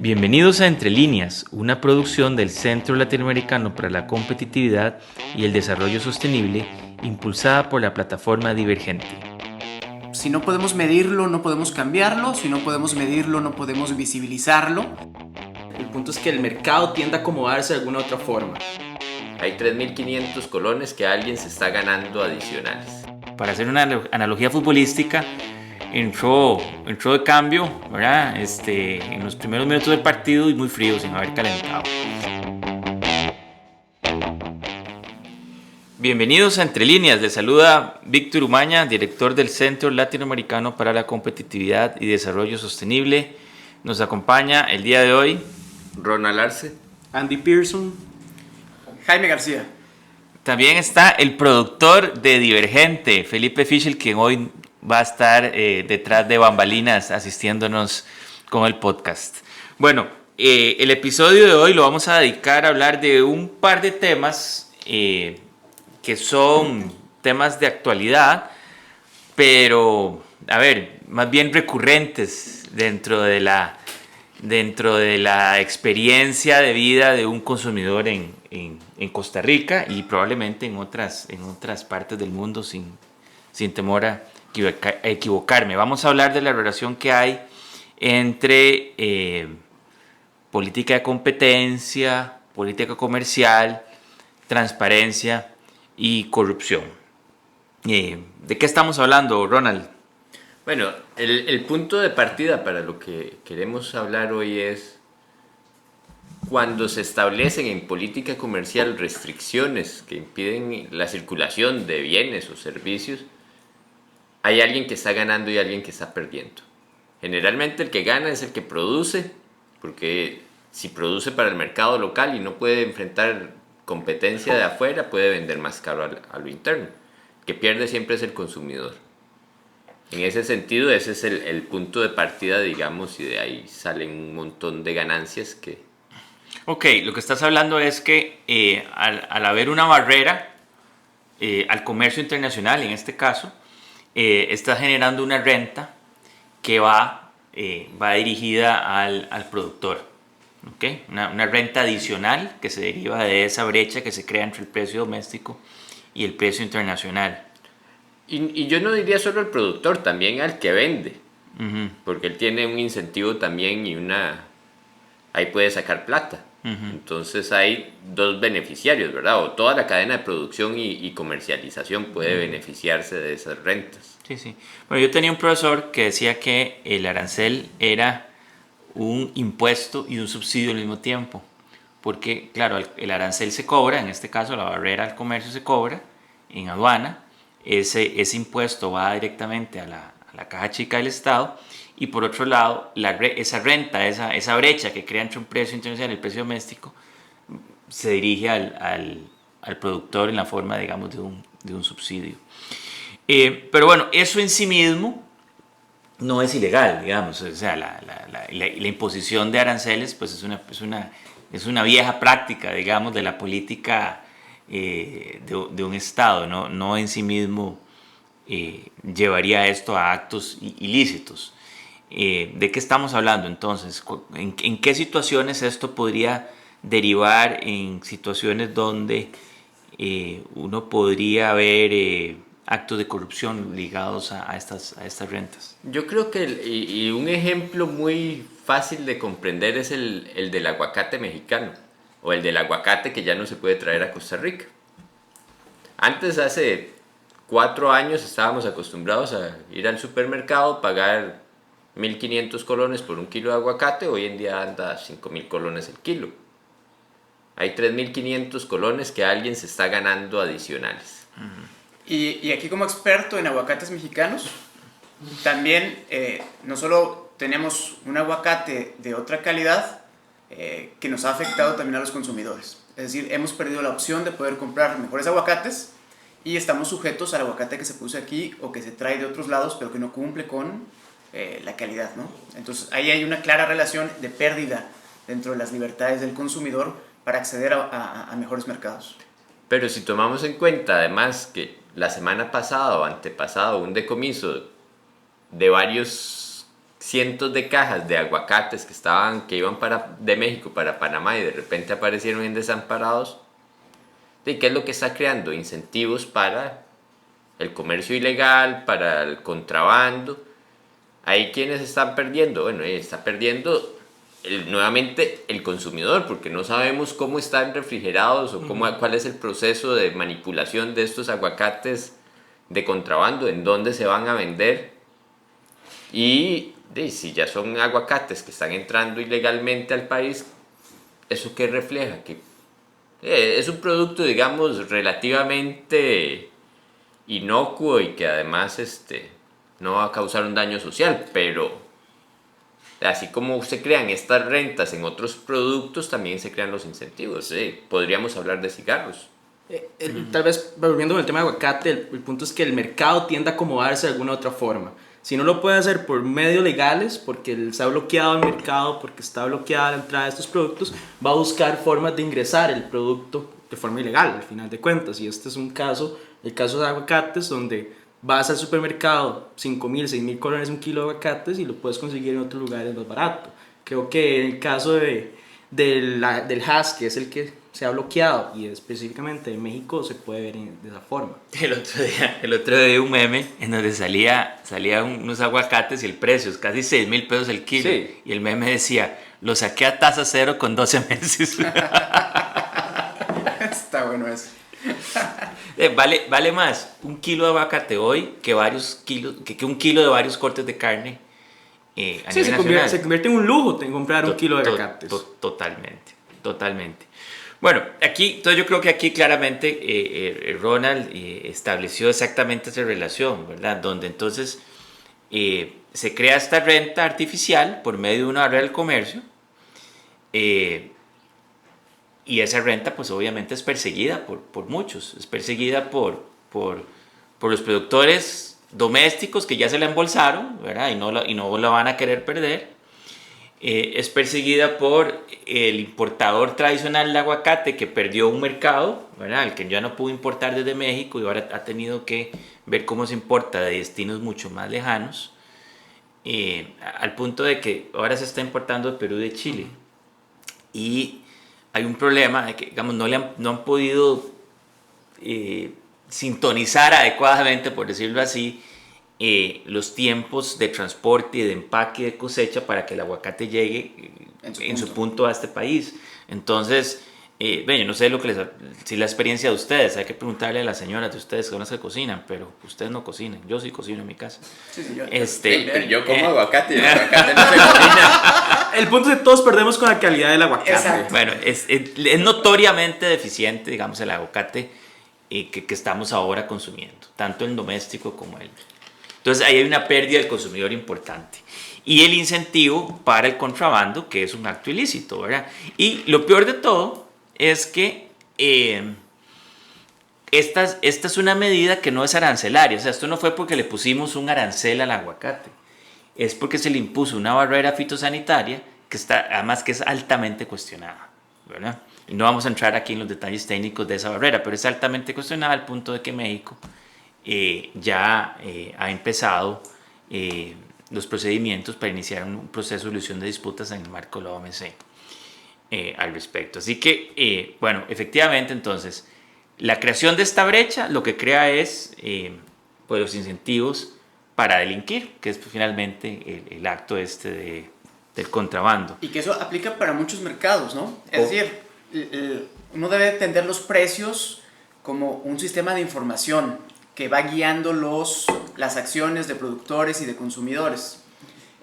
Bienvenidos a Entre Líneas, una producción del Centro Latinoamericano para la Competitividad y el Desarrollo Sostenible, impulsada por la plataforma Divergente. Si no podemos medirlo, no podemos cambiarlo. Si no podemos medirlo, no podemos visibilizarlo. El punto es que el mercado tiende a acomodarse de alguna otra forma. Hay 3.500 colones que alguien se está ganando adicionales. Para hacer una analogía futbolística, entró de cambio, ¿verdad? En los primeros minutos del partido y muy frío, sin haber calentado. Bienvenidos a Entre Líneas, les saluda Víctor Umaña, director del Centro Latinoamericano para la Competitividad y Desarrollo Sostenible. Nos acompaña el día de hoy Ronald Arce, Andy Pearson, Jaime García. También está el productor de Divergente, Felipe Fischel, quien hoy va a estar detrás de bambalinas asistiéndonos con el podcast. Bueno, el episodio de hoy lo vamos a dedicar a hablar de un par de temas que son temas de actualidad, pero, más bien recurrentes dentro de la experiencia de vida de un consumidor en Costa Rica y probablemente en otras partes del mundo sin temor a equivocarme. Vamos a hablar de la relación que hay entre política de competencia, política comercial, transparencia y corrupción. ¿De qué estamos hablando, Ronald? Bueno, el punto de partida para lo que queremos hablar hoy es cuando se establecen en política comercial restricciones que impiden la circulación de bienes o servicios, hay alguien que está ganando y alguien que está perdiendo. Generalmente el que gana es el que produce, porque si produce para el mercado local y no puede enfrentar competencia de afuera, puede vender más caro a lo interno. El que pierde siempre es el consumidor. En ese sentido, ese es el punto de partida, digamos, y de ahí salen un montón de ganancias que... Ok, lo que estás hablando es que al haber una barrera al comercio internacional, en este caso, está generando una renta que va dirigida al productor. ¿Okay? Una renta adicional que se deriva de esa brecha que se crea entre el precio doméstico y el precio internacional. Y yo no diría solo al productor, también al que vende, porque él tiene un incentivo también y ahí puede sacar plata. Entonces hay dos beneficiarios, ¿verdad? O toda la cadena de producción y comercialización puede beneficiarse de esas rentas. Sí. Bueno, yo tenía un profesor que decía que el arancel era un impuesto y un subsidio al mismo tiempo, porque claro, el arancel se cobra, en este caso la barrera al comercio se cobra en aduana, ese impuesto va directamente a la caja chica del Estado, y por otro lado esa renta, esa brecha que crea entre un precio internacional y el precio doméstico se dirige al productor en la forma, digamos, de un subsidio. Pero bueno, eso en sí mismo no es ilegal, digamos. O sea, la imposición de aranceles pues es una vieja práctica, digamos, de la política de un Estado. No en sí mismo llevaría esto a actos ilícitos. ¿De qué estamos hablando entonces? ¿En qué situaciones esto podría derivar en situaciones donde uno podría ver actos de corrupción ligados a estas rentas? Yo creo que un ejemplo muy fácil de comprender es el del aguacate mexicano, o el del aguacate que ya no se puede traer a Costa Rica. Antes, hace 4 años, estábamos acostumbrados a ir al supermercado, pagar 1.500 colones por un kilo de aguacate. Hoy en día anda 5.000 colones el kilo. Hay 3.500 colones que alguien se está ganando adicionales. Y aquí, como experto en aguacates mexicanos, también no solo tenemos un aguacate de otra calidad que nos ha afectado también a los consumidores. Es decir, hemos perdido la opción de poder comprar mejores aguacates y estamos sujetos al aguacate que se produce aquí o que se trae de otros lados, pero que no cumple con la calidad, ¿no? Entonces ahí hay una clara relación de pérdida dentro de las libertades del consumidor para acceder a mejores mercados. Pero si tomamos en cuenta además que la semana pasada o antepasada un decomiso de varios cientos de cajas de aguacates que iban de México para Panamá y de repente aparecieron en desamparados. ¿Y qué es lo que está creando? Incentivos para el comercio ilegal, para el contrabando. Ahí quienes están perdiendo, bueno, está perdiendo nuevamente el consumidor, porque no sabemos cómo están refrigerados o cuál es el proceso de manipulación de estos aguacates de contrabando, en dónde se van a vender. Y si ya son aguacates que están entrando ilegalmente al país, ¿eso qué refleja? Que es un producto, digamos, relativamente inocuo y que además no va a causar un daño social, pero así como se crean estas rentas en otros productos, también se crean los incentivos. Podríamos hablar de cigarros. Tal vez, volviendo con el tema de aguacate, el punto es que el mercado tiende a acomodarse de alguna otra forma. Si no lo puede hacer por medios legales, porque está bloqueado el mercado, porque está bloqueada la entrada de estos productos, va a buscar formas de ingresar el producto de forma ilegal, al final de cuentas. Y este es un caso, el caso de aguacates, donde vas al supermercado, 5.000, 6.000 colones un kilo de aguacates y lo puedes conseguir en otros lugares más barato. Creo que en el caso del hash, que es el que se ha bloqueado, y específicamente en México, se puede ver de esa forma. El otro día vi un meme en donde salía unos aguacates y el precio es casi 6,000 pesos el kilo. Sí. Y el meme decía, lo saqué a tasa cero con 12 meses. Está bueno eso. Vale más un kilo de aguacate hoy que un kilo de varios cortes de carne a Sí, nivel nacional. se convierte en un lujo comprar un kilo de aguacates. Totalmente. Bueno, entonces yo creo que aquí claramente Ronald estableció exactamente esa relación, ¿verdad? Donde entonces se crea esta renta artificial por medio de una barrera del comercio y esa renta pues obviamente es perseguida por muchos, es perseguida por los productores domésticos que ya se la embolsaron, ¿verdad? Y no la van a querer perder. Es perseguida por el importador tradicional de aguacate que perdió un mercado, ¿verdad? El que ya no pudo importar desde México y ahora ha tenido que ver cómo se importa de destinos mucho más lejanos, al punto de que ahora se está importando de Perú y de Chile. Y hay un problema de que, digamos, no han podido sintonizar adecuadamente, por decirlo así, los tiempos de transporte y de empaque y de cosecha para que el aguacate llegue en su punto a este país. Entonces, yo no sé si la experiencia de ustedes, hay que preguntarle a las señoras de ustedes que son las que cocinan, pero ustedes no cocinan, yo sí cocino en mi casa. Sí, yo. Pero yo como aguacate y el aguacate no se cocina. El punto es que todos perdemos con la calidad del aguacate. Exacto. Bueno, es notoriamente deficiente, digamos, el aguacate que estamos ahora consumiendo, tanto el doméstico como el... Entonces ahí hay una pérdida del consumidor importante. Y el incentivo para el contrabando, que es un acto ilícito, ¿verdad? Y lo peor de todo es que esta es una medida que no es arancelaria. O sea, esto no fue porque le pusimos un arancel al aguacate. Es porque se le impuso una barrera fitosanitaria además que es altamente cuestionada, ¿verdad? Y no vamos a entrar aquí en los detalles técnicos de esa barrera, pero es altamente cuestionada al punto de que México ya ha empezado los procedimientos para iniciar un proceso de solución de disputas en el marco de la OMC al respecto. Así que, bueno, efectivamente, entonces, la creación de esta brecha lo que crea es pues los incentivos para delinquir, que es finalmente el acto del contrabando. Y que eso aplica para muchos mercados, ¿no? Es decir, uno debe entender los precios como un sistema de información que va guiando las acciones de productores y de consumidores.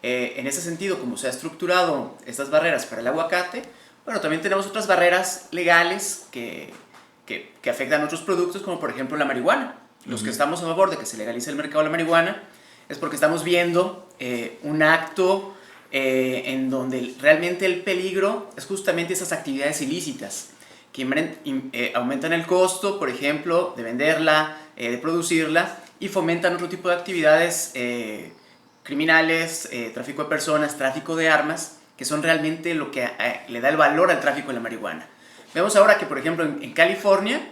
En ese sentido, como se ha estructurado estas barreras para el aguacate, bueno, también tenemos otras barreras legales que afectan a otros productos, como por ejemplo la marihuana. Los que estamos a favor de que se legalice el mercado de la marihuana es porque estamos viendo un acto en donde realmente el peligro es justamente esas actividades ilícitas que aumentan el costo, por ejemplo, de venderla, de producirla, y fomentan otro tipo de actividades criminales, tráfico de personas, tráfico de armas, que son realmente lo que le da el valor al tráfico de la marihuana. Vemos ahora que, por ejemplo, en California,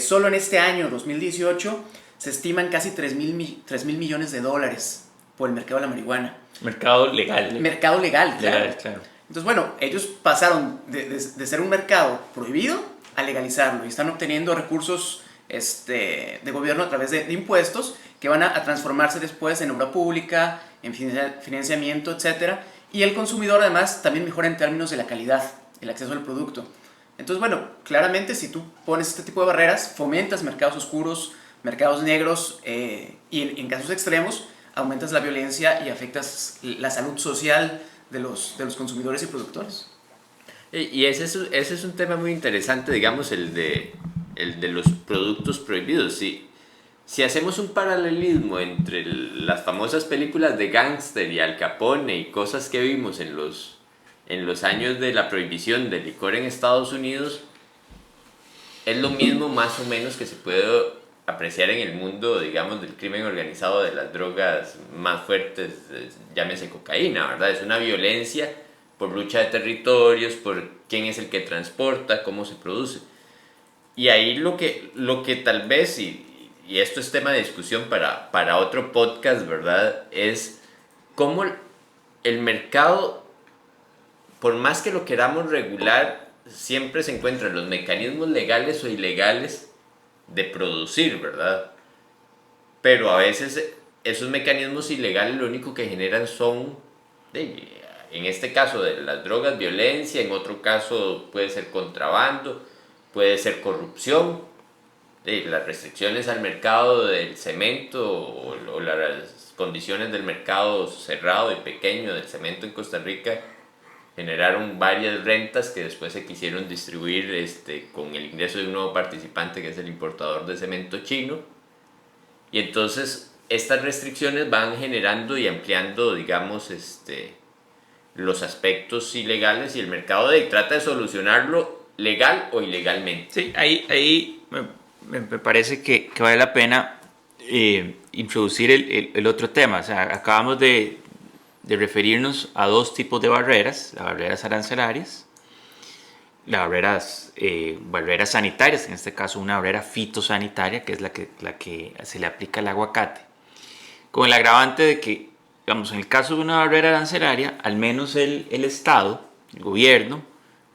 solo en este año, 2018, se estiman casi $3,000 millones por el mercado de la marihuana. Mercado legal. Mercado legal, claro. Legal, claro. Entonces, bueno, ellos pasaron de ser un mercado prohibido a legalizarlo y están obteniendo recursos de gobierno a través de impuestos que van a transformarse después en obra pública, en financiamiento, etc. Y el consumidor además también mejora en términos de la calidad, el acceso al producto. Entonces, bueno, claramente si tú pones este tipo de barreras, fomentas mercados oscuros, mercados negros y en casos extremos aumentas la violencia y afectas la salud social de los consumidores y productores. Y ese es un tema muy interesante, digamos, el de los productos prohibidos. Si hacemos un paralelismo entre las famosas películas de gángster y Al Capone y cosas que vimos en los años de la prohibición del licor en Estados Unidos, es lo mismo más o menos que se puede apreciar en el mundo, digamos, del crimen organizado, de las drogas más fuertes, llámese cocaína, ¿verdad? Es una violencia por lucha de territorios, por quién es el que transporta, cómo se produce. Y ahí lo que tal vez, y esto es tema de discusión para otro podcast, ¿verdad? Es cómo el mercado, por más que lo queramos regular, siempre se encuentran los mecanismos legales o ilegales de producir, ¿verdad? Pero a veces esos mecanismos ilegales lo único que generan son, en este caso de las drogas, violencia, en otro caso puede ser contrabando, puede ser corrupción, las restricciones al mercado del cemento o las condiciones del mercado cerrado y pequeño del cemento en Costa Rica generaron varias rentas que después se quisieron distribuir con el ingreso de un nuevo participante que es el importador de cemento chino. Y entonces estas restricciones van generando y ampliando, digamos, los aspectos ilegales y el mercado trata de solucionarlo legal o ilegalmente. Sí, ahí me parece que vale la pena introducir el otro tema. O sea, acabamos de referirnos a dos tipos de barreras: las barreras arancelarias, las barreras sanitarias, en este caso una barrera fitosanitaria, que es la que se le aplica al aguacate, con el agravante de que, digamos, en el caso de una barrera arancelaria, al menos el Estado, el gobierno,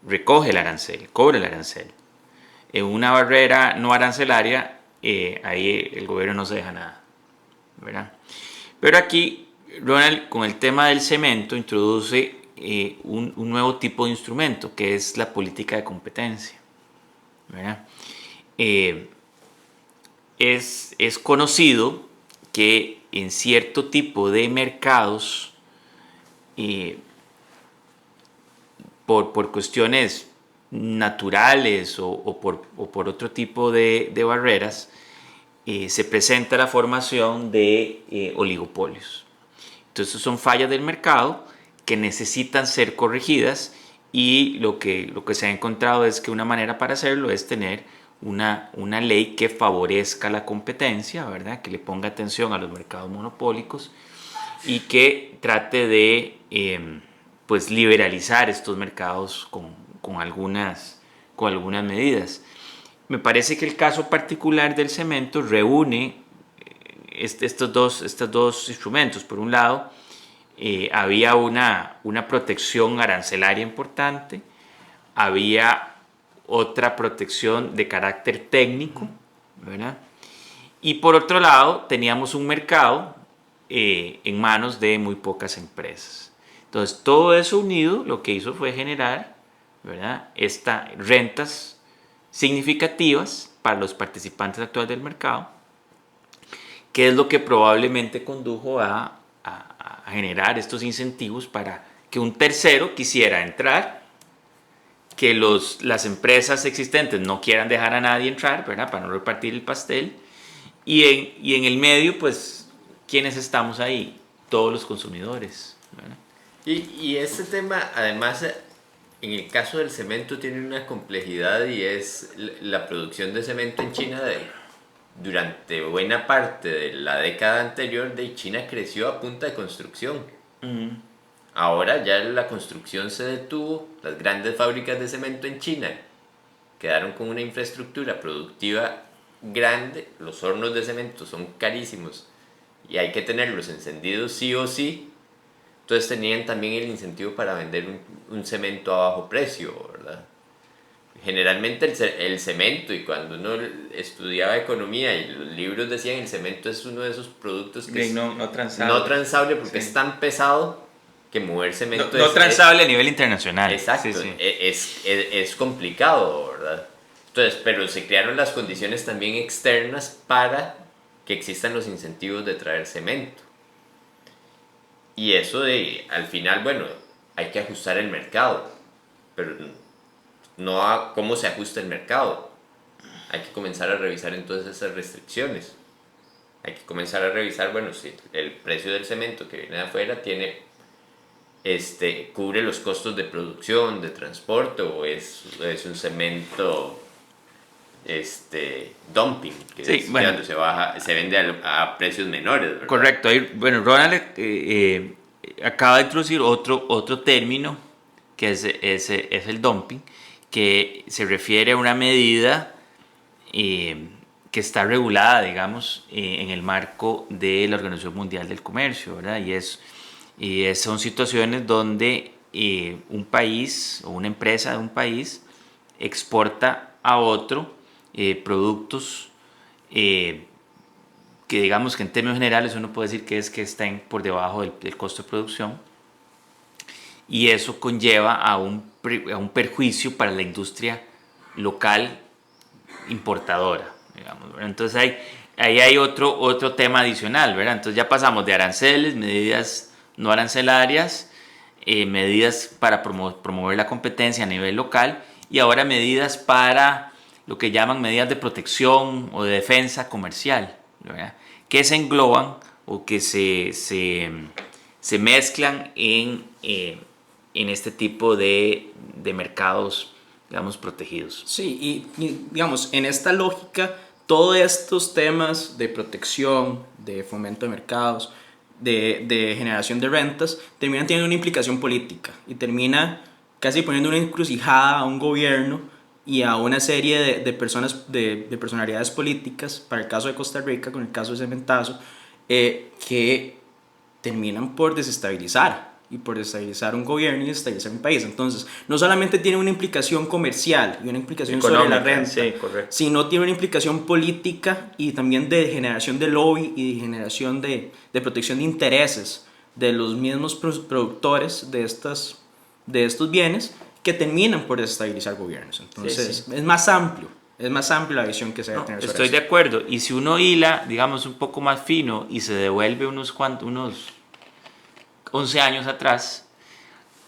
recoge el arancel, cobra el arancel. En una barrera no arancelaria, ahí el gobierno no se deja nada, ¿verdad? Pero aquí Ronald, con el tema del cemento, introduce un nuevo tipo de instrumento, que es la política de competencia, ¿verdad? Es conocido que en cierto tipo de mercados, por cuestiones naturales o por otro tipo de barreras, se presenta la formación de oligopolios. Entonces son fallas del mercado que necesitan ser corregidas, y lo que se ha encontrado es que una manera para hacerlo es tener una ley que favorezca la competencia, ¿verdad? Que le ponga atención a los mercados monopólicos y que trate de pues liberalizar estos mercados con algunas medidas. Me parece que el caso particular del cemento reúne estos dos instrumentos. Por un lado, había una protección arancelaria importante, había otra protección de carácter técnico, ¿verdad? Y por otro lado, teníamos un mercado en manos de muy pocas empresas. Entonces, todo eso unido lo que hizo fue generar, ¿verdad?, rentas significativas para los participantes actuales del mercado, que es lo que probablemente condujo a generar estos incentivos para que un tercero quisiera entrar, que las empresas existentes no quieran dejar a nadie entrar, ¿verdad?, para no repartir el pastel, y en el medio, pues, ¿quiénes estamos ahí? Todos los consumidores, ¿verdad? Y este tema, además, en el caso del cemento tiene una complejidad, y es la producción de cemento en China. Durante buena parte de la década anterior, China creció a punta de construcción. Ahora ya la construcción se detuvo, las grandes fábricas de cemento en China quedaron con una infraestructura productiva grande, los hornos de cemento son carísimos y hay que tenerlos encendidos sí o sí. Entonces tenían también el incentivo para vender un cemento a bajo precio, ¿verdad? Generalmente el cemento, y cuando uno estudiaba economía y los libros decían el cemento es uno de esos productos que es no transable. no transable porque es tan pesado que mover cemento No transable a nivel internacional. Exacto, Sí, sí. es complicado, ¿verdad? Entonces, pero se crearon las condiciones también externas para que existan los incentivos de traer cemento. Y eso al final, bueno, hay que ajustar el mercado, pero no a cómo se ajusta el mercado. Hay que comenzar a revisar entonces esas restricciones. Hay que comenzar a revisar, bueno, si el precio del cemento que viene de afuera cubre los costos de producción, de transporte, o es un cemento dumping, que Sí, es bueno. donde se vende a precios menores, ¿verdad? Correcto. Ahí, bueno, Ronald acaba de introducir otro término que es el dumping, que se refiere a una medida que está regulada, digamos, en el marco de la Organización Mundial del Comercio, ¿verdad? Son situaciones donde un país o una empresa de un país exporta a otro productos que digamos que en términos generales uno puede decir que estén por debajo del costo de producción, y eso conlleva a un perjuicio para la industria local importadora, digamos, ¿verdad? Entonces ahí hay otro tema adicional, ¿verdad? Entonces ya pasamos de aranceles, medidas no arancelarias, medidas para promover la competencia a nivel local, y ahora medidas para lo que llaman medidas de protección o de defensa comercial, ¿verdad? Que se engloban o que se mezclan en este tipo de mercados, digamos, protegidos. Sí, y digamos, en esta lógica, todos estos temas de protección, de fomento de mercados, de generación de rentas, terminan teniendo una implicación política y termina casi poniendo una encrucijada a un gobierno y a una serie de personas, de personalidades políticas, para el caso de Costa Rica, con el caso de Cementazo, que terminan por desestabilizar un gobierno y desestabilizar un país. Entonces, no solamente tiene una implicación comercial y una implicación sobre la renta, sí, sino tiene una implicación política y también de generación de lobby y de generación de protección de intereses de los mismos productores de estos bienes, que terminan por desestabilizar gobiernos. Entonces, sí. es más amplio la visión que se debe tener sobre Estoy esto. de acuerdo, y si uno hila, digamos, un poco más fino y se devuelve unos 11 años atrás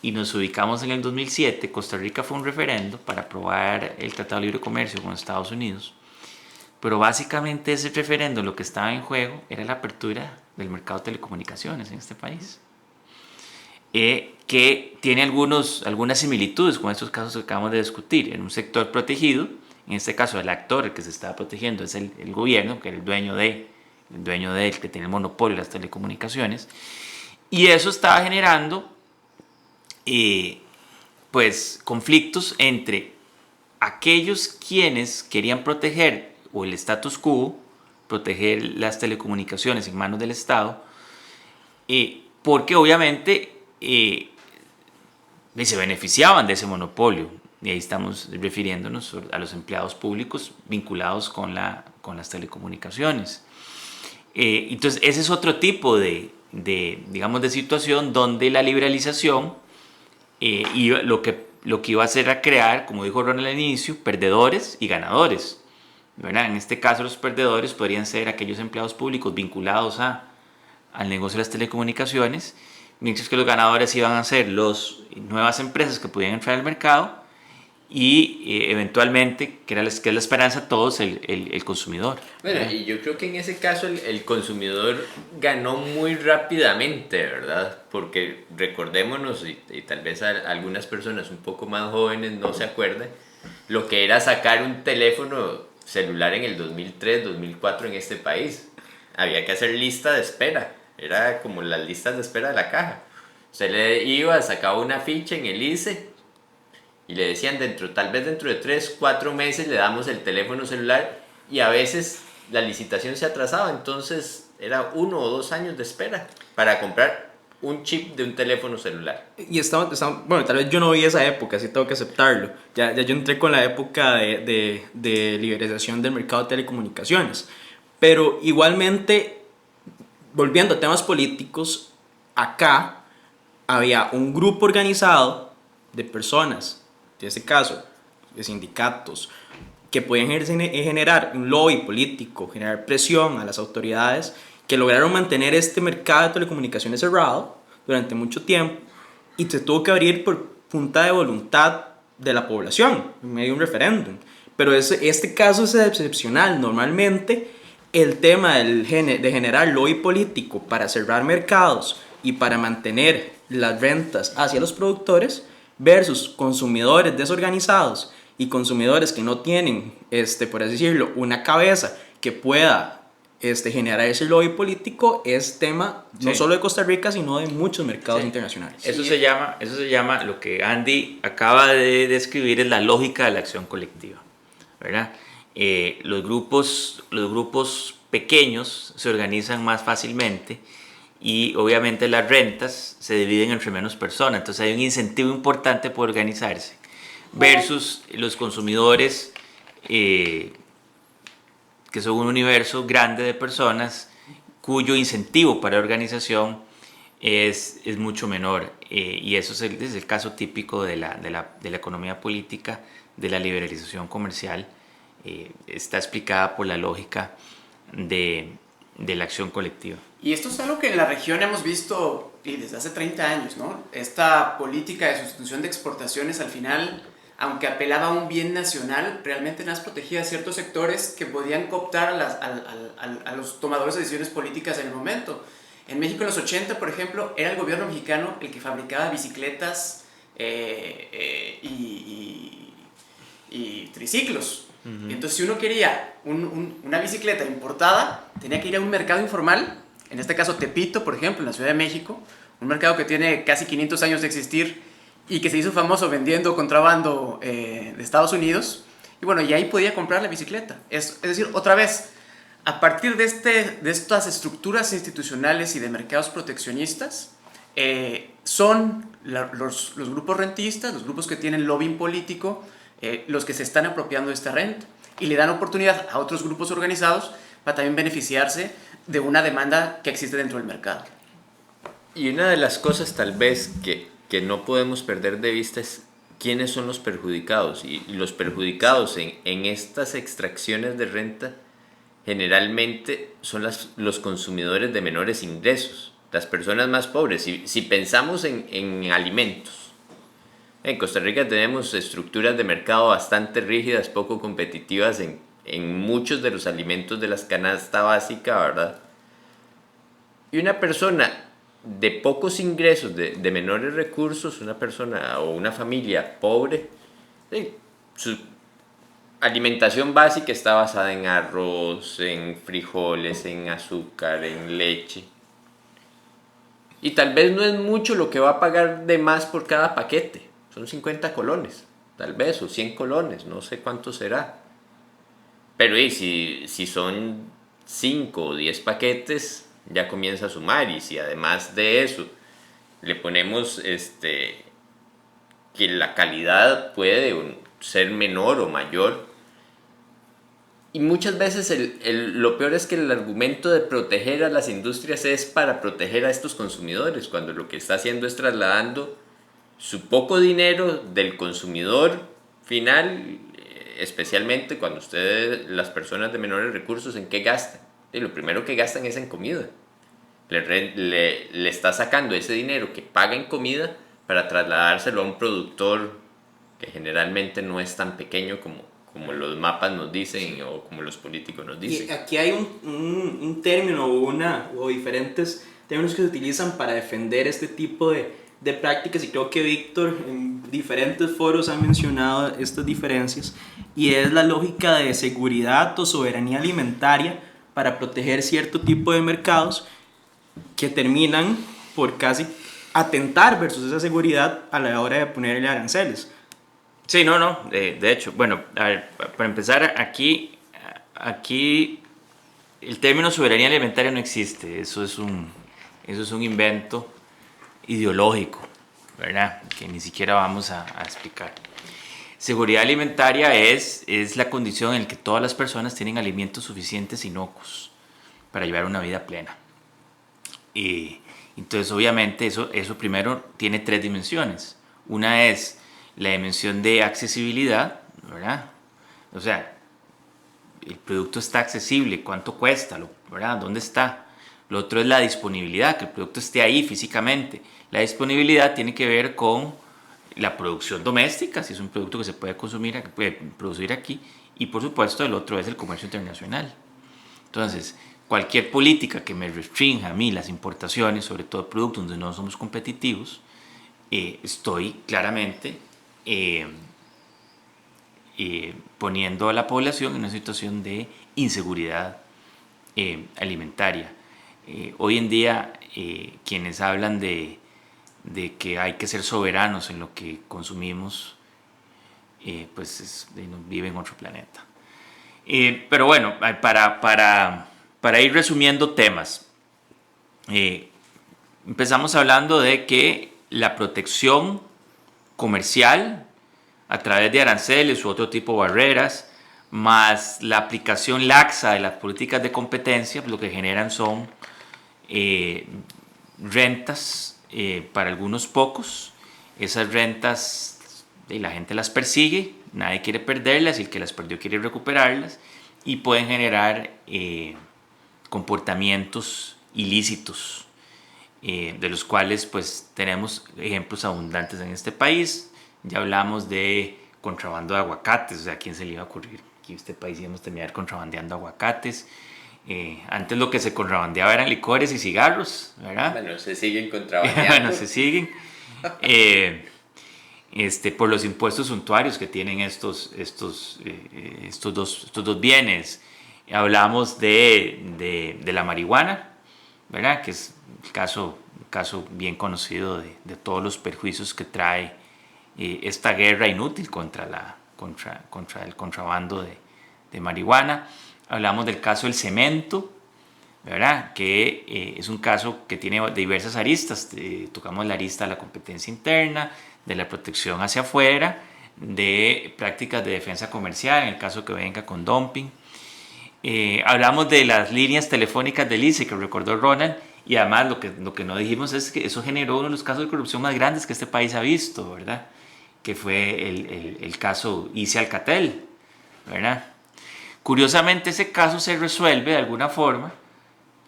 y nos ubicamos en el 2007, Costa Rica fue un referendo para aprobar el Tratado de Libre Comercio con Estados Unidos, pero básicamente ese referendo, lo que estaba en juego era la apertura del mercado de telecomunicaciones en este país, que tiene algunas similitudes con estos casos que acabamos de discutir, en un sector protegido. En este caso, el actor, el que se estaba protegiendo, es el gobierno, que era el dueño que tiene el monopolio de las telecomunicaciones, y eso estaba generando pues conflictos entre aquellos quienes querían proteger, o el status quo, proteger las telecomunicaciones en manos del Estado, porque obviamente se beneficiaban de ese monopolio. Y ahí estamos refiriéndonos a los empleados públicos vinculados con las telecomunicaciones. Entonces ese es otro tipo digamos, de situación donde la liberalización lo que iba a hacer era crear, como dijo Ronald al inicio, perdedores y ganadores, ¿verdad? En este caso los perdedores podrían ser aquellos empleados públicos vinculados al negocio de las telecomunicaciones, mientras que los ganadores iban a ser las nuevas empresas que pudieran entrar al mercado y eventualmente, que es la esperanza de todos, el consumidor. Bueno, y yo creo que en ese caso el consumidor ganó muy rápidamente, ¿verdad? Porque recordémonos, y tal vez algunas personas un poco más jóvenes no se acuerdan, lo que era sacar un teléfono celular en el 2003, 2004 en este país. Había que hacer lista de espera, era como las listas de espera de la caja. Usted le iba, sacaba una ficha en el ICE y le decían tal vez dentro de 3, 4 meses le damos el teléfono celular, y a veces la licitación se atrasaba, entonces era 1 o 2 años de espera para comprar un chip de un teléfono celular. Y bueno, tal vez yo no vi esa época, sí tengo que aceptarlo. Ya yo entré con la época de liberalización del mercado de telecomunicaciones. Pero igualmente, volviendo a temas políticos, acá había un grupo organizado de personas, en este caso, de sindicatos, que podían generar un lobby político, generar presión a las autoridades, que lograron mantener este mercado de telecomunicaciones cerrado durante mucho tiempo y se tuvo que abrir por punta de voluntad de la población, en medio de un referéndum. Pero este caso es excepcional. Normalmente el tema de generar lobby político para cerrar mercados y para mantener las rentas hacia los productores versus consumidores desorganizados y consumidores que no tienen, por así decirlo, una cabeza que pueda generar ese lobby político, es tema no solo de Costa Rica, sino de muchos mercados internacionales. Eso se llama, lo que Andy acaba de describir, es la lógica de la acción colectiva, ¿verdad? Los grupos pequeños se organizan más fácilmente y obviamente las rentas se dividen entre menos personas, entonces hay un incentivo importante por organizarse versus los consumidores, que son un universo grande de personas cuyo incentivo para la organización es mucho menor, y eso es el caso típico de la economía política, de la liberalización comercial. Está explicada por la lógica de la acción colectiva. Y esto es algo que en la región hemos visto desde hace 30 años, ¿no? Esta política de sustitución de exportaciones, al final, aunque apelaba a un bien nacional, realmente más protegía a ciertos sectores que podían cooptar a los tomadores de decisiones políticas en el momento. En México en los 80, por ejemplo, era el gobierno mexicano el que fabricaba bicicletas y triciclos. Entonces, si uno quería una bicicleta importada, tenía que ir a un mercado informal, en este caso Tepito, por ejemplo, en la Ciudad de México, un mercado que tiene casi 500 años de existir y que se hizo famoso vendiendo contrabando de Estados Unidos. Y bueno, y ahí podía comprar la bicicleta. Es decir, otra vez, a partir de estas estructuras institucionales y de mercados proteccionistas, son los grupos rentistas, los grupos que tienen lobbying político, los que se están apropiando de esta renta y le dan oportunidad a otros grupos organizados para también beneficiarse de una demanda que existe dentro del mercado. Y una de las cosas tal vez que no podemos perder de vista es quiénes son los perjudicados. Y los perjudicados en estas extracciones de renta generalmente son los consumidores de menores ingresos, las personas más pobres. Si pensamos en alimentos, en Costa Rica tenemos estructuras de mercado bastante rígidas, poco competitivas en muchos de los alimentos de la canasta básica, ¿verdad? Y una persona de pocos ingresos, de menores recursos, una persona o una familia pobre, su alimentación básica está basada en arroz, en frijoles, en azúcar, en leche. Y tal vez no es mucho lo que va a pagar de más por cada paquete. Son 50 colones, tal vez, o 100 colones, no sé cuánto será. Pero si son 5 o 10 paquetes, ya comienza a sumar. Y si además de eso le ponemos que la calidad puede ser menor o mayor, y muchas veces lo peor es que el argumento de proteger a las industrias es para proteger a estos consumidores, cuando lo que está haciendo es trasladando su poco dinero del consumidor final, especialmente cuando las personas de menores recursos, ¿en qué gastan? Y lo primero que gastan es en comida. Le está sacando ese dinero que paga en comida para trasladárselo a un productor que generalmente no es tan pequeño como los mapas nos dicen o como los políticos nos dicen. Y aquí hay un término o diferentes términos que se utilizan para defender este tipo de prácticas, y creo que Víctor en diferentes foros ha mencionado estas diferencias, y es la lógica de seguridad o soberanía alimentaria para proteger cierto tipo de mercados que terminan por casi atentar versus esa seguridad a la hora de ponerle aranceles. Sí, de hecho, bueno, a ver, para empezar, aquí el término soberanía alimentaria no existe, eso es un invento ideológico, ¿verdad? Que ni siquiera vamos a explicar. Seguridad alimentaria es la condición en la que todas las personas tienen alimentos suficientes e inocuos para llevar una vida plena. Y entonces, obviamente, eso primero tiene 3 dimensiones. Una es la dimensión de accesibilidad, ¿verdad? O sea, el producto está accesible, ¿cuánto cuesta? ¿Verdad? ¿Dónde está? Lo otro es la disponibilidad, que el producto esté ahí físicamente. La disponibilidad tiene que ver con la producción doméstica, si es un producto que se puede consumir, que puede producir aquí, y por supuesto el otro es el comercio internacional. Entonces, cualquier política que me restrinja a mí las importaciones, sobre todo productos donde no somos competitivos, estoy claramente poniendo a la población en una situación de inseguridad alimentaria. Hoy en día, quienes hablan de que hay que ser soberanos en lo que consumimos, pues viven en otro planeta. Pero bueno, para ir resumiendo temas, empezamos hablando de que la protección comercial a través de aranceles u otro tipo de barreras, más la aplicación laxa de las políticas de competencia, lo que generan son rentas para algunos pocos. Esas rentas la gente las persigue, nadie quiere perderlas y el que las perdió quiere recuperarlas, y pueden generar comportamientos ilícitos, de los cuales pues tenemos ejemplos abundantes en este país. Ya hablamos de contrabando de aguacates, o sea, ¿a quién se le iba a ocurrir que en este país íbamos a terminar contrabandeando aguacates? Antes lo que se contrabandeaba eran licores y cigarros, ¿verdad? Bueno, se siguen contrabandeando. Bueno, se siguen. Por los impuestos suntuarios que tienen estos dos bienes. Hablamos de la marihuana, ¿verdad? Que es el caso bien conocido de todos los perjuicios que trae esta guerra inútil contra el contrabando de marihuana. Hablamos del caso del cemento, ¿verdad? Que es un caso que tiene diversas aristas. Tocamos la arista de la competencia interna, de la protección hacia afuera, de prácticas de defensa comercial, en el caso que venga con dumping. Hablamos de las líneas telefónicas del ICE, que recordó Ronald, y además lo que no dijimos es que eso generó uno de los casos de corrupción más grandes que este país ha visto, ¿verdad? Que fue el caso ICE Alcatel, ¿verdad? Curiosamente, ese caso se resuelve de alguna forma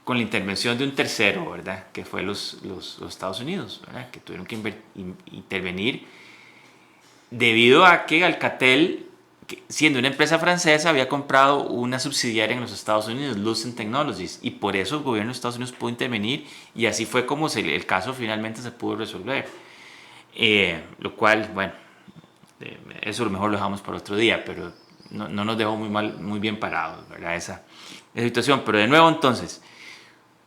con la intervención de un tercero, ¿verdad? Que fue los Estados Unidos, ¿verdad? Que tuvieron que intervenir debido a que Alcatel, siendo una empresa francesa, había comprado una subsidiaria en los Estados Unidos, Lucent Technologies, y por eso el gobierno de Estados Unidos pudo intervenir, y así fue como el caso finalmente se pudo resolver. Lo cual, bueno, eso a lo mejor lo dejamos para otro día, pero no nos dejó muy bien parados, ¿verdad? Esa situación. Pero de nuevo, entonces,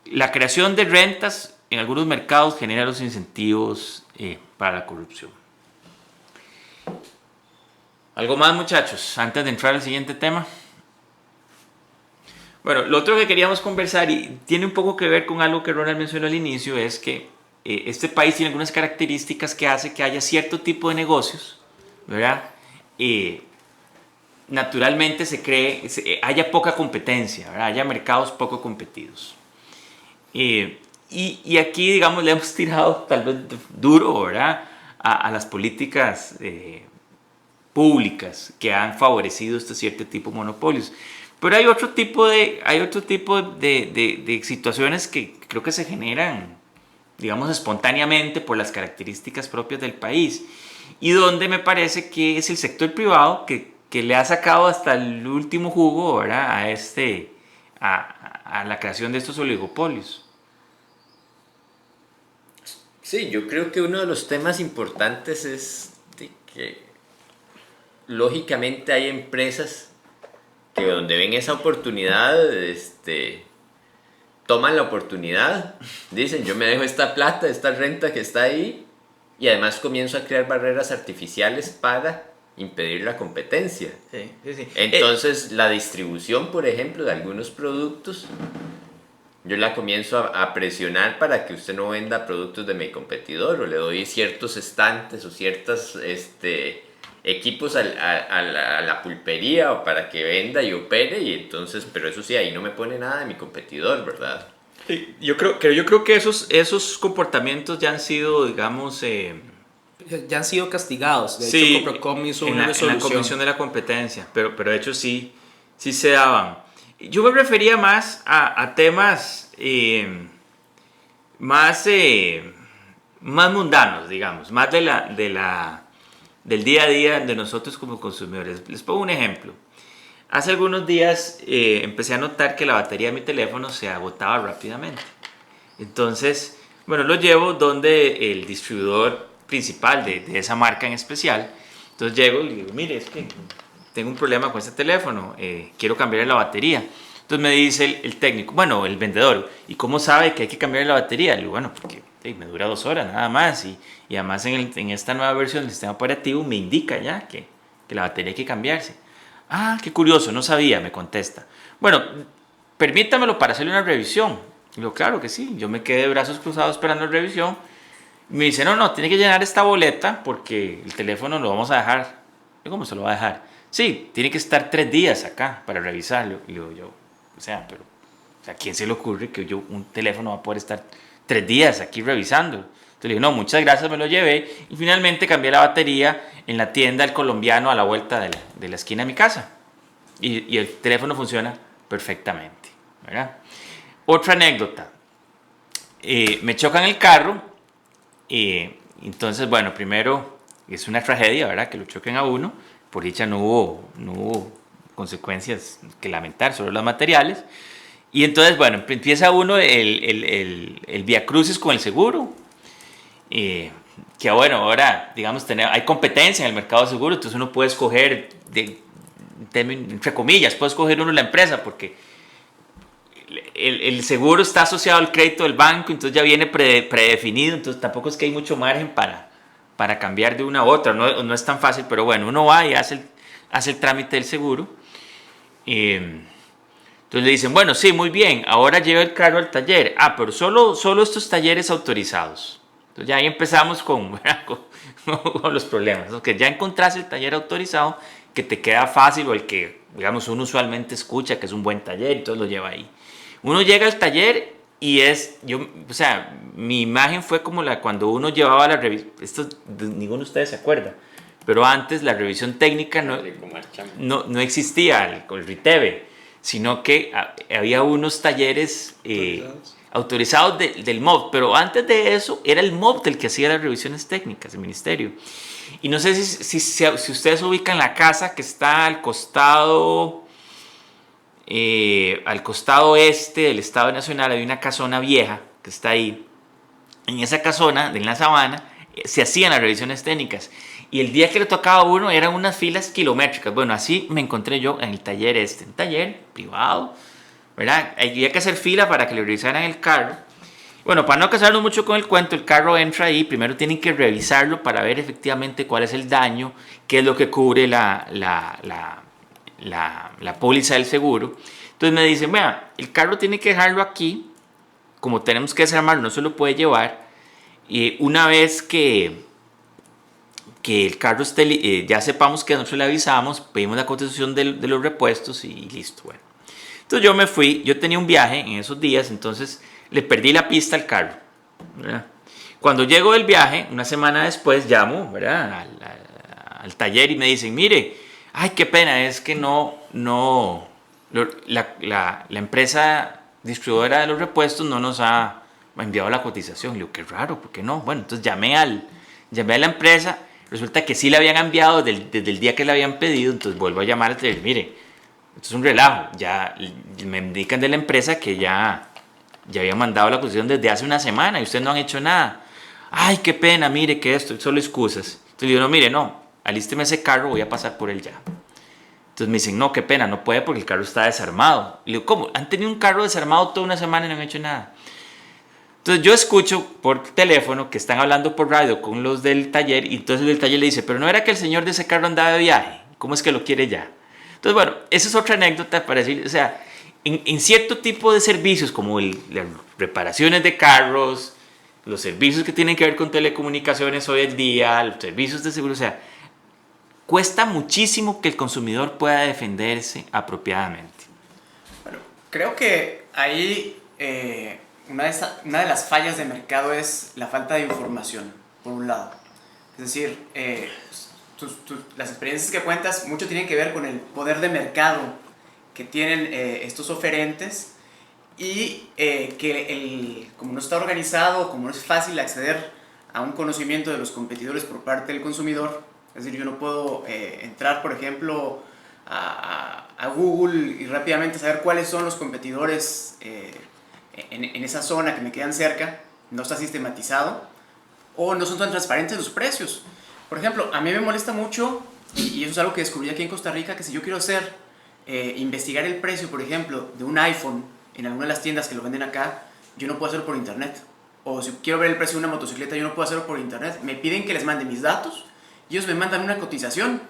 la creación de rentas en algunos mercados genera los incentivos para la corrupción. ¿Algo más, muchachos, antes de entrar al siguiente tema? Bueno, lo otro que queríamos conversar, y tiene un poco que ver con algo que Ronald mencionó al inicio, es que este país tiene algunas características que hace que haya cierto tipo de negocios, ¿verdad? Naturalmente haya poca competencia, ¿verdad? Haya mercados poco competidos. Y aquí, digamos, le hemos tirado tal vez duro, ¿verdad? A las políticas públicas que han favorecido este cierto tipo de monopolios. Pero hay otro tipo de situaciones que creo que se generan, digamos, espontáneamente por las características propias del país, y donde me parece que es el sector privado que le ha sacado hasta el último jugo, ¿verdad? A la creación de estos oligopolios. Sí, yo creo que uno de los temas importantes es de que lógicamente hay empresas que donde ven esa oportunidad, toman la oportunidad, dicen yo me dejo esta plata, esta renta que está ahí, y además comienzo a crear barreras artificiales para impedir la competencia. Sí. Entonces la distribución, por ejemplo, de algunos productos yo la comienzo a presionar para que usted no venda productos de mi competidor, o le doy ciertos estantes o ciertos equipos a la pulpería o para que venda y opere, y entonces, pero eso sí, ahí no me pone nada de mi competidor, ¿verdad? Yo creo que esos comportamientos ya han sido, digamos, Ya han sido castigados. De sí, hecho, Coprocom hizo en una la resolución. Comisión de la Competencia, pero de hecho sí se daban. Yo me refería más a temas más mundanos, digamos, más del día a día de nosotros como consumidores. Les pongo un ejemplo. Hace algunos días empecé a notar que la batería de mi teléfono se agotaba rápidamente. Entonces, bueno, lo llevo donde el distribuidor principal de esa marca en especial. Entonces llego y le digo, mire, es que tengo un problema con este teléfono, quiero cambiarle la batería. Entonces me dice el técnico, bueno, el vendedor, ¿y cómo sabe que hay que cambiarle la batería? Le digo, bueno, porque me dura 2 horas nada más, y además en esta nueva versión del sistema operativo me indica ya que la batería hay que cambiarse. Ah, qué curioso, no sabía, me contesta. Bueno, permítamelo para hacerle una revisión. Y digo, claro que sí, yo me quedé de brazos cruzados esperando la revisión. Me dice, no, tiene que llenar esta boleta porque el teléfono lo vamos a dejar. Yo, ¿cómo se lo va a dejar? Sí, tiene que estar 3 días acá para revisarlo. Y digo yo, ¿a quién se le ocurre que un teléfono va a poder estar 3 días aquí revisándolo? Entonces le digo, no, muchas gracias, me lo llevé. Y finalmente cambié la batería en la tienda El Colombiano a la vuelta de la esquina de mi casa. Y el teléfono funciona perfectamente, ¿verdad? Otra anécdota. Me chocan el carro. Entonces, bueno, primero es una tragedia, ¿verdad? Que lo choquen a uno. Por dicha no hubo consecuencias que lamentar sobre los materiales. Y entonces, bueno, empieza uno el viacrucis con el seguro. Que bueno, ahora, digamos, hay competencia en el mercado de seguro, entonces uno puede escoger, entre comillas, puede escoger uno la empresa, porque el seguro está asociado al crédito del banco, entonces ya viene predefinido, entonces tampoco es que hay mucho margen para cambiar de una a otra, no es tan fácil, pero bueno, uno va y hace el trámite del seguro. Entonces le dicen, bueno, sí, muy bien, ahora lleva el carro al taller. Ah, pero solo estos talleres autorizados. Entonces ya ahí empezamos con los problemas. Que ya encontraste el taller autorizado que te queda fácil, o el que, digamos, uno usualmente escucha que es un buen taller, entonces lo lleva ahí. Uno llega al taller y mi imagen fue como cuando uno llevaba la revisión. Esto ninguno de ustedes se acuerda, pero antes la revisión técnica no existía, el RITEVE, sino que había unos talleres autorizados del MOB, pero antes de eso era el MOB el que hacía las revisiones técnicas, el ministerio. Y no sé si ustedes ubican la casa que está al costado este del Estado Nacional. Hay una casona vieja que está ahí. En esa casona, en la sabana, se hacían las revisiones técnicas. Y el día que le tocaba a uno eran unas filas kilométricas. Bueno, así me encontré yo en el taller un taller privado, ¿verdad? Había que hacer fila para que le revisaran el carro. Bueno, para no casarnos mucho con el cuento, el carro entra ahí, primero tienen que revisarlo para ver efectivamente cuál es el daño, qué es lo que cubre la póliza del seguro. Entonces me dicen, vea, el carro tiene que dejarlo aquí, como tenemos que desarmarlo, no se lo puede llevar. Y una vez que el carro esté, ya sepamos que nosotros le avisamos, pedimos la cotización de los repuestos y listo, bueno. Entonces yo me fui, yo tenía un viaje en esos días, entonces le perdí la pista al carro, ¿verdad? Cuando llego del viaje, una semana después, llamo, ¿verdad?, al taller y me dicen, mire, ay, qué pena, es que la empresa distribuidora de los repuestos no nos ha enviado la cotización. Le digo, qué raro, ¿por qué no? Bueno, entonces llamé a la empresa, resulta que sí la habían enviado desde el día que la habían pedido, entonces vuelvo a llamar al taller, mire, esto es un relajo, ya me indican de la empresa que ya había mandado la cotización desde hace una semana y ustedes no han hecho nada. Ay, qué pena, mire que esto, solo excusas. Entonces le digo, no, mire, no, alísteme ese carro, voy a pasar por él ya. Entonces me dicen, no, qué pena, no puede porque el carro está desarmado. Le digo, ¿cómo? Han tenido un carro desarmado toda una semana y no han hecho nada. Entonces yo escucho por teléfono que están hablando por radio con los del taller, y entonces el del taller le dice, pero no era que el señor de ese carro andaba de viaje, ¿cómo es que lo quiere ya? Entonces, bueno, esa es otra anécdota para decir, o sea, en cierto tipo de servicios como las reparaciones de carros, los servicios que tienen que ver con telecomunicaciones hoy en día, los servicios de seguro, o sea, cuesta muchísimo que el consumidor pueda defenderse apropiadamente. Bueno, creo que ahí una de las fallas de mercado es la falta de información, por un lado. Es decir, las experiencias que cuentas mucho tienen que ver con el poder de mercado que tienen estos oferentes y que como no está organizado, como no es fácil acceder a un conocimiento de los competidores por parte del consumidor, es decir, yo no puedo entrar, por ejemplo, a Google y rápidamente saber cuáles son los competidores en esa zona que me quedan cerca, no está sistematizado, o no son tan transparentes los precios. Por ejemplo, a mí me molesta mucho, y eso es algo que descubrí aquí en Costa Rica, que si yo quiero investigar el precio, por ejemplo, de un iPhone en alguna de las tiendas que lo venden acá, yo no puedo hacerlo por internet. O si quiero ver el precio de una motocicleta, yo no puedo hacerlo por internet. Me piden que les mande mis datos y ellos me mandan una cotización.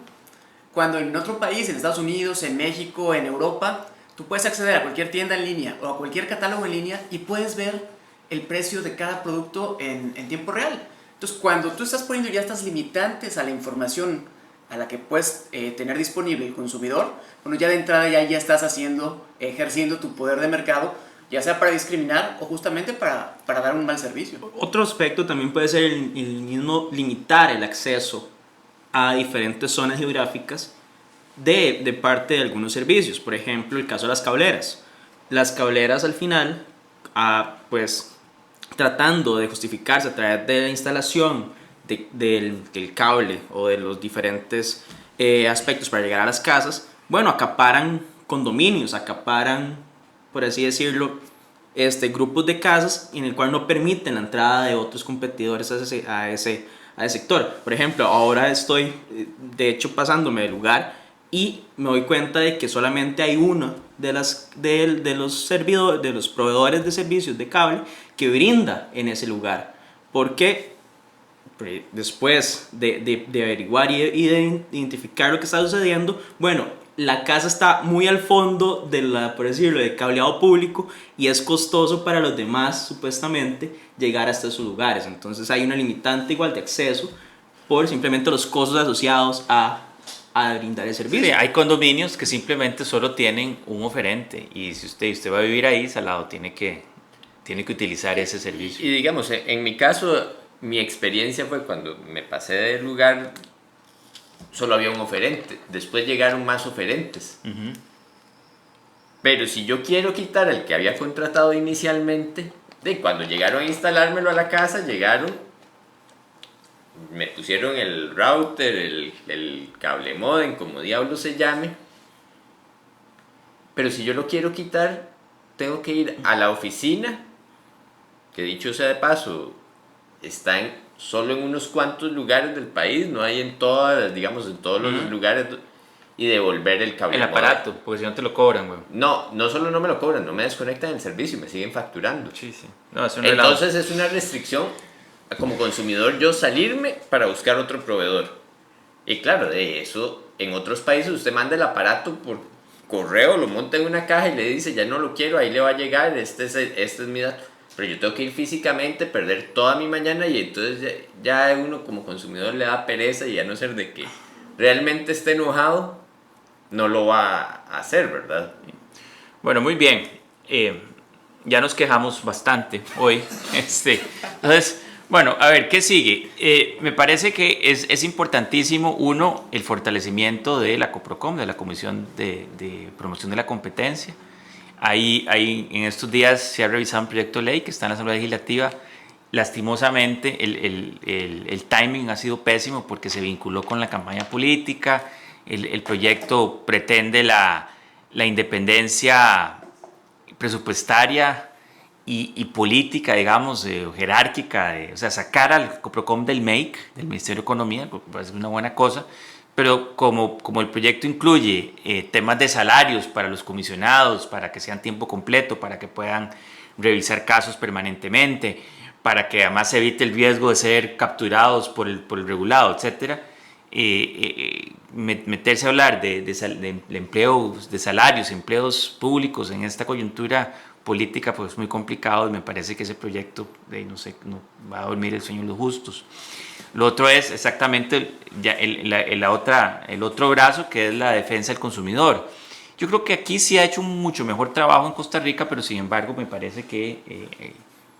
Cuando en otro país, en Estados Unidos, en México, en Europa, tú puedes acceder a cualquier tienda en línea o a cualquier catálogo en línea y puedes ver el precio de cada producto en tiempo real. Entonces, cuando tú estás poniendo ya estas limitantes a la información a la que puedes tener disponible el consumidor, bueno, ya de entrada ya estás ejerciendo tu poder de mercado, ya sea para discriminar o justamente para dar un mal servicio. Otro aspecto también puede ser el mismo limitar el acceso a diferentes zonas geográficas de parte de algunos servicios. Por ejemplo, el caso de las cableras. Las cableras al final, pues tratando de justificarse a través de la instalación del cable o de los diferentes aspectos para llegar a las casas, bueno, acaparan condominios, acaparan, por así decirlo, grupos de casas en el cual no permiten la entrada de otros competidores a ese sector. Por ejemplo, ahora estoy de hecho pasándome de lugar y me doy cuenta de que solamente hay uno de los proveedores de servicios de cable que brinda en ese lugar, porque después de averiguar y de identificar lo que está sucediendo, bueno, la casa está muy al fondo por decirlo, de cableado público y es costoso para los demás, supuestamente, llegar hasta esos lugares. Entonces hay una limitante igual de acceso por simplemente los costos asociados a brindar el servicio. Sí, hay condominios que simplemente solo tienen un oferente y si usted va a vivir ahí, Salado, tiene que utilizar ese servicio. Y digamos, en mi caso, mi experiencia fue cuando me pasé del lugar, solo había un oferente, después llegaron más oferentes. Uh-huh. Pero si yo quiero quitar el que había contratado inicialmente, cuando llegaron a instalármelo a la casa, me pusieron el router, el cable modem, como diablo se llame. Pero si yo lo quiero quitar, tengo que ir a la oficina, que dicho sea de paso, está solo en unos cuantos lugares del país, no hay en todos los lugares, y devolver el cable El aparato, modem. Porque si no te lo cobran, güey. No solo no me lo cobran, no me desconectan el servicio, me siguen facturando. Sí. No, entonces es una restricción como consumidor yo salirme para buscar otro proveedor. Y claro, de eso en otros países usted manda el aparato por correo, lo monta en una caja y le dice ya no lo quiero, ahí le va a llegar, este es mi dato. Pero yo tengo que ir físicamente, perder toda mi mañana y entonces ya uno como consumidor le da pereza y a no ser de que realmente esté enojado, no lo va a hacer, ¿verdad? Bueno, muy bien. Ya nos quejamos bastante hoy. Entonces, bueno, a ver, ¿qué sigue? Me parece que es importantísimo, uno, el fortalecimiento de la COPROCOM, de la Comisión de Promoción de la Competencia. Ahí en estos días se ha revisado un proyecto de ley que está en la Asamblea Legislativa. Lastimosamente, el timing ha sido pésimo porque se vinculó con la campaña política. El proyecto pretende la independencia presupuestaria y política, digamos, jerárquica, o sea, sacar al COPROCOM del MEIC, del Ministerio de Economía, que parece una buena cosa, pero como el proyecto incluye temas de salarios para los comisionados, para que sean tiempo completo, para que puedan revisar casos permanentemente, para que además se evite el riesgo de ser capturados por el regulado, etcétera, meterse a hablar de empleos, de salarios, empleos públicos en esta coyuntura política, pues es muy complicado, y me parece que ese proyecto, no sé, no va a dormir el sueño de los justos. Lo otro es exactamente el otro brazo, que es la defensa del consumidor. Yo creo que aquí sí ha hecho un mucho mejor trabajo en Costa Rica, pero sin embargo me parece que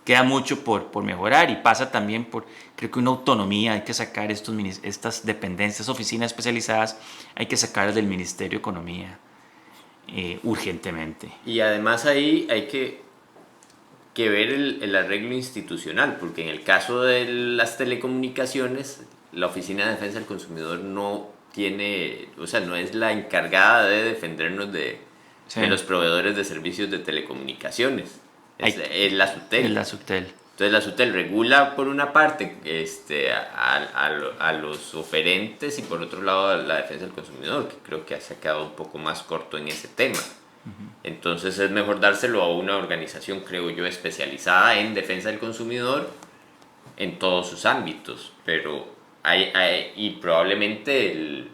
queda mucho por mejorar, y pasa también por, creo que una autonomía. Hay que sacar estas dependencias, oficinas especializadas, hay que sacarlas del Ministerio de Economía urgentemente. Y además ahí hay que ver el arreglo institucional, porque en el caso de las telecomunicaciones, la Oficina de Defensa del Consumidor no tiene, o sea, no es la encargada de defendernos de los proveedores de servicios de telecomunicaciones. Es la SUTEL. Es la SUTEL. Entonces la SUTEL regula por una parte a los oferentes, y por otro lado la defensa del consumidor, que creo que se ha quedado un poco más corto en ese tema. Entonces es mejor dárselo a una organización, creo yo, especializada en defensa del consumidor en todos sus ámbitos. Pero y probablemente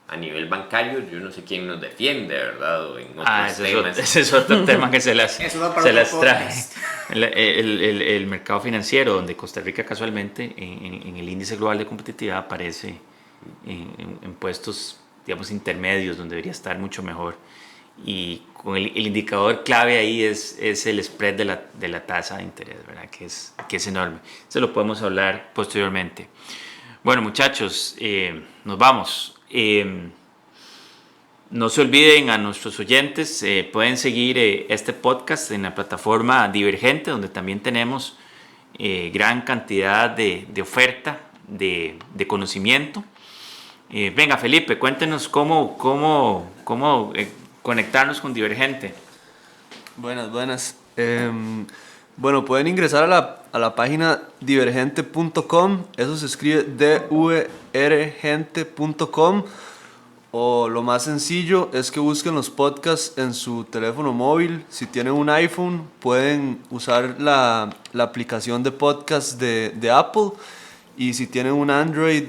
a nivel bancario, yo no sé quién nos defiende, ¿verdad? O en otros temas. Ese es otro tema que se las trae. podcast. El mercado financiero, donde Costa Rica casualmente en el índice global de competitividad aparece en puestos, digamos, intermedios, donde debería estar mucho mejor. Y con el indicador clave ahí es el spread de la tasa de interés, ¿verdad? Que es enorme. Eso lo podemos hablar posteriormente. Bueno, muchachos, nos vamos. No se olviden, a nuestros oyentes, pueden seguir este podcast en la plataforma Divergente, donde también tenemos gran cantidad de oferta, de conocimiento. Venga, Felipe, cuéntenos cómo conectarnos con Divergente. Buenas. Bueno, pueden ingresar a la página divergente.com, eso se escribe divergente.com, o lo más sencillo es que busquen los podcasts en su teléfono móvil. Si tienen un iPhone, pueden usar la aplicación de podcast de Apple, y si tienen un Android,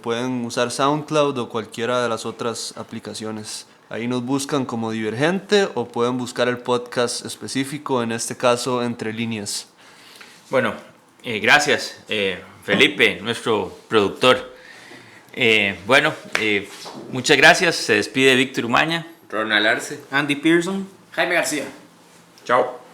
pueden usar SoundCloud o cualquiera de las otras aplicaciones. Ahí nos buscan como Divergente, o pueden buscar el podcast específico, en este caso Entre Líneas. Bueno, gracias, Felipe, nuestro productor. Muchas gracias. Se despide Víctor Umaña. Ronald Arce. Andy Pearson. Jaime García. Chao.